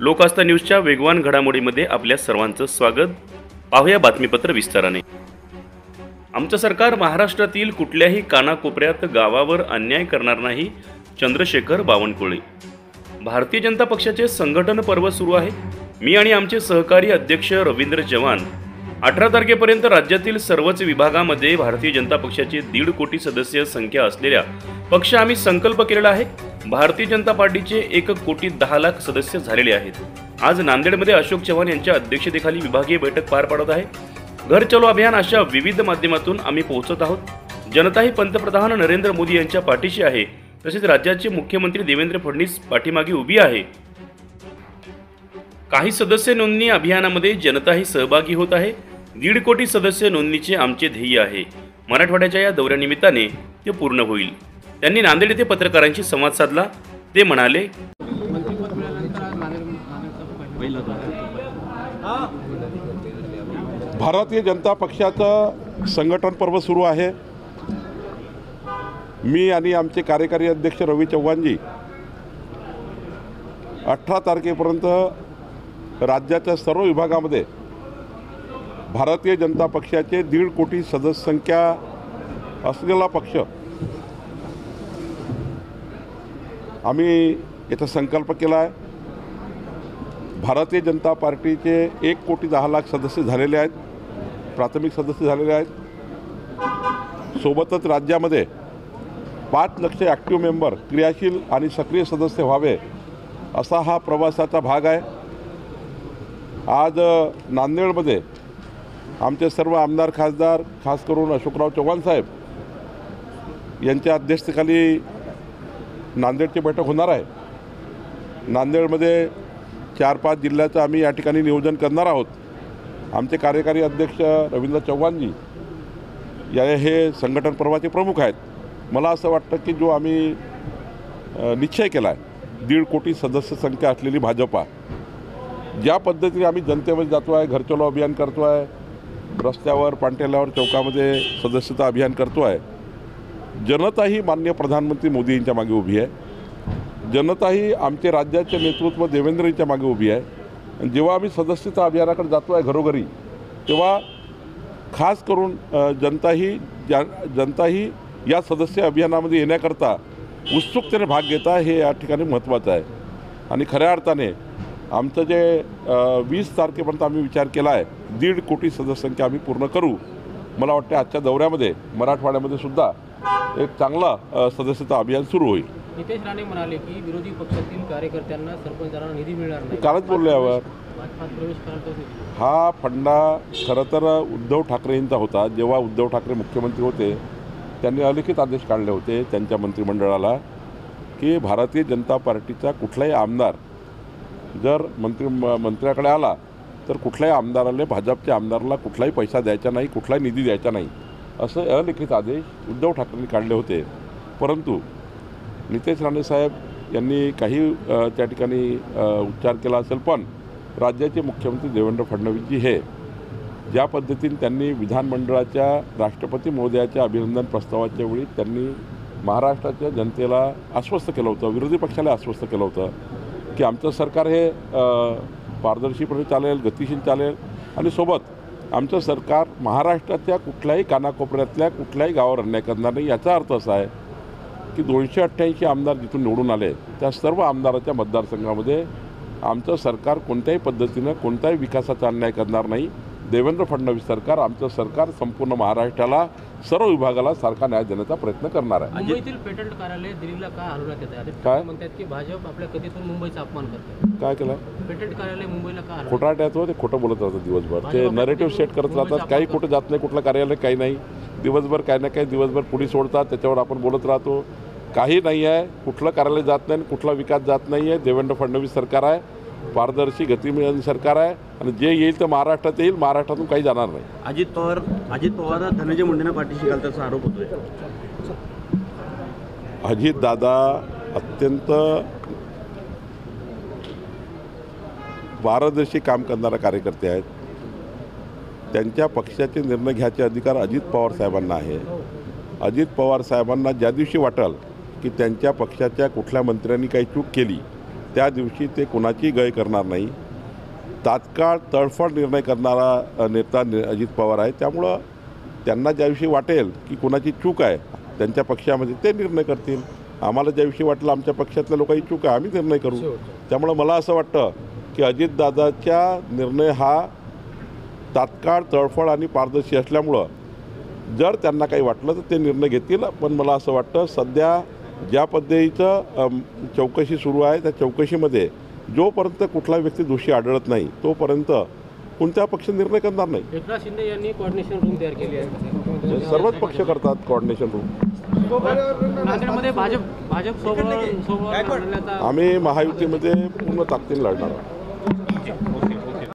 लोकआस्था न्यूजच्या वेगवान घडामोडीमध्ये आपल्या सर्वांचं स्वागत। पाहूया बातमीपत्र विस्ताराने। आमचं सरकार महाराष्ट्रातील कुठल्याही कानाकोपऱ्यात गावावर अन्याय करणार नाही। चंद्रशेखर बावनकुळे। भारतीय जनता पक्षाचे संघटन पर्व सुरू आहे। मी आणि आमचे सहकारी अध्यक्ष रवींद्र चव्हाण 18 तारखेपर्यंत राज्यातील सर्वच विभागामध्ये भारतीय जनता पक्षाचे 1.5 कोटी सदस्य संख्या असलेल्या पक्ष आम्ही संकल्प केलेला आहे। भारतीय जनता पार्टीचे 1,10,00,000 सदस्य झालेले आहेत। आज नांदेडमध्ये अशोक चव्हाण यांच्या अध्यक्षतेखाली विभागीय बैठक पार पडत आहे। घर चलो अभियान अशा विविध माध्यमातून आम्ही पोहोचत आहोत। जनता ही पंतप्रधान नरेंद्र मोदी यांच्या पाठीशी आहे, तसेच राज्याचे मुख्यमंत्री देवेंद्र फडणवीस पाठीमागे उभी आहे। काही सदस्य नोंदणी अभियानामध्ये जनताही सहभागी होत आहे। 1.5 कोटी सदस्य नोंदणीचे आमचे ध्येय आहे। मराठवाड्याच्या या दौऱ्यानिमित्ताने ते पूर्ण होईल। त्यांनी नांदेड येथे पत्रकारांशी संवाद साधला। ते म्हणाले, भारतीय जनता पक्षाचं संघटन पर्व सुरू आहे। मी आणि आमचे कार्यकारी अध्यक्ष रवी चव्हाणजी 18 तारखेपर्यंत राज्याच्या सर्व विभागामध्ये भारतीय जनता पक्षाचे 1.5 कोटी सदस्य संख्या असलेला पक्ष आम्ही याचा संकल्प केला आहे। भारतीय जनता पार्टीचे 1,10,00,000 सदस्य झालेले आहेत, प्राथमिक सदस्य झालेले आहेत। सोबतच राज्यामध्ये 5 लाख ॲक्टिव्ह मेंबर क्रियाशील आणि सक्रिय सदस्य व्हावे असा हा प्रवासाचा भाग आहे। आज नांदेडमध्ये आमचे सर्व आमदार खासदार, खास करून अशोकराव चव्हाण साहेब यांच्या अध्यक्षतेखाली नांदेडची बैठक होणार आहे। नांदेडमध्ये 4-5 जिल्ह्याचं आम्ही या ठिकाणी नियोजन करणार आहोत। आमचे कार्यकारी अध्यक्ष रवींद्र चव्हाणजी हे संघटन पर्वाचे प्रमुख आहेत। मला असं वाटतं की जो आम्ही निश्चय केला आहे 1.5 कोटी सदस्य संख्या असलेली भाजपा, ज्या पद्धतीने आम्ही जनतेमध्ये जातो आहे, घर चलो अभियान करतो आहे, रस्त्यावर पांटेल्यावर चौकामध्ये सदस्यता अभियान करतो आहे, जनताही माननीय प्रधानमंत्री मोदी यांच्या मागे उभी आहे। जनताही आमचे राज्याचे नेतृत्व देवेंद्र यांच्या मागे उभी आहे। आणि जेव्हा आम्ही सदस्यता अभियानाकडे जातो आहे घरोघरी, तेव्हा खास करून जनताही या सदस्य अभियानामध्ये येण्याकरता उत्सुकतेने भाग घेता हे या ठिकाणी महत्त्वाचं आहे। आणि खऱ्या अर्थाने आमचं जे 20 तारखेपर्यंत आम्ही विचार केला आहे 1.5 कोटी सदस्य संख्या आम्ही पूर्ण करू। मला वाटते आजच्या दौऱ्यामध्ये मराठवाड्यामध्ये सुद्धा एक चांगला सदस्यता अभियान सुरू होईल। नितेश राणे म्हणाले की विरोधी पक्षातील कार्यकर्त्यांना सरपंचांना निधी मिळणार नाही। कालच बोलले यावर। हा फंडा खरं तर उद्धव ठाकरे यांचा होता। जेव्हा उद्धव ठाकरे मुख्यमंत्री होते त्यांनी अलिखित आदेश काढले होते त्यांच्या मंत्रिमंडळाला की भारतीय जनता पार्टीचा कुठलाही आमदार जर मंत्र्याकडे आला तर कुठल्याही आमदाराला, भाजपच्या आमदाराला कुठलाही पैसा द्यायचा नाही, कुठलाही निधी द्यायचा नाही, असं अलिखित आदेश उद्धव ठाकरेंनी काढले होते। परंतु नितेश राणे साहेब यांनी काही त्या ठिकाणी उच्चार केला असेल, पण राज्याचे मुख्यमंत्री देवेंद्र फडणवीसजी हे ज्या पद्धतीने त्यांनी विधानमंडळाच्या राष्ट्रपती महोदयाच्या अभिनंदन प्रस्तावाच्या वेळी त्यांनी महाराष्ट्राच्या जनतेला आश्वस्त केलं होतं, विरोधी पक्षाला आश्वस्त केलं होतं की आमचं सरकार हे पारदर्शीपणे चालेल, गतिशील चालेल आणि सोबत आमचं सरकार महाराष्ट्राच्या कुठल्याही कानाकोपऱ्यातल्या कुठल्याही गावावर अन्याय करणार नाही। याचा अर्थ असा आहे की 288 आमदार जिथून निवडून आले त्या सर्व आमदाराच्या मतदारसंघामध्ये आमचं सरकार कोणत्याही पद्धतीनं कोणत्याही विकासाचा अन्याय करणार नाही। देवेंद्र फडणवीस सरकार, आमचं सरकार संपूर्ण महाराष्ट्राला, सर्व विभागाला सारखा न्याय देण्याचा प्रयत्न करणार आहे। मुंबईतील पेटंट कार्यालय दिल्लीला का हलवण्यात येत आहे? काय म्हणतात की भाजप आपल्या कथेतून मुंबईचा अपमान करते। काय केलं? पेटंट कार्यालय मुंबईला का हलवलं? खोटाट्यात ते खोटं बोलत राहतात दिवसभर, ते नरेटिव्ह सेट करत राहतात। काही कुठं जात नाही, कुठलं कार्यालय काही नाही, दिवसभर काही ना काही दिवसभर पुढे सोडतात, त्याच्यावर आपण बोलत राहतो। काही नाही आहे, कुठलं कार्यालय जात नाही, कुठला विकास जात नाही आहे। देवेंद्र फडणवीस सरकार आहे, पारदर्शी गतिमान सरकार आहे आणि जे येईल तर महाराष्ट्रात येईल, महाराष्ट्रातून काही जाणार नाही। अजित पवार धनंजय मुंडेंना पाठीशी घालण्याचा आरोप होतोय। अजित दादा अत्यंत पारदर्शी काम करणारे कार्यकर्ते आहेत। त्यांच्या पक्षाचे निर्णय घ्यायचे अधिकार अजित पवार साहेबांना आहे। अजित पवार साहेबांना ज्या दिवशी वाटेल की त्यांच्या पक्षाच्या कुठल्या मंत्र्यांनी काही चूक केली त्या दिवशी ते कुणाची गय करणार नाही. तात्काळ तडफड निर्णय करणारा नेता अजित पवार आहे. त्यामुळं त्यांना ज्याविषयी वाटेल की कुणाची चूक आहे त्यांच्या पक्षामध्ये ते निर्णय करतील. आम्हाला ज्याविषयी वाटलं आमच्या पक्षातल्या लोकांची चूक आहे आम्ही निर्णय करू. त्यामुळं मला असं वाटतं की अजितदादाचा निर्णय हा तात्काळ तडफड आणि पारदर्शी असल्यामुळं जर त्यांना काही वाटलं तर ते निर्णय घेतील. पण मला असं वाटतं सध्या ज्या पद्धतीचं चौकशी सुरू आहे त्या चौकशीमध्ये जोपर्यंत कुठला व्यक्ती दोषी आढळत नाही तोपर्यंत कोणत्या पक्ष निर्णय करणार नाही. एकनाथ शिंदे यांनी कोऑर्डिनेशन रूम तयार केली आहे. सर्वच पक्ष करतात कोऑर्डिनेशन रूम. नांदेडमध्ये भाजप सोबत आम्ही महायुतीमध्ये पूर्ण ताकदीने लढणार आहोत.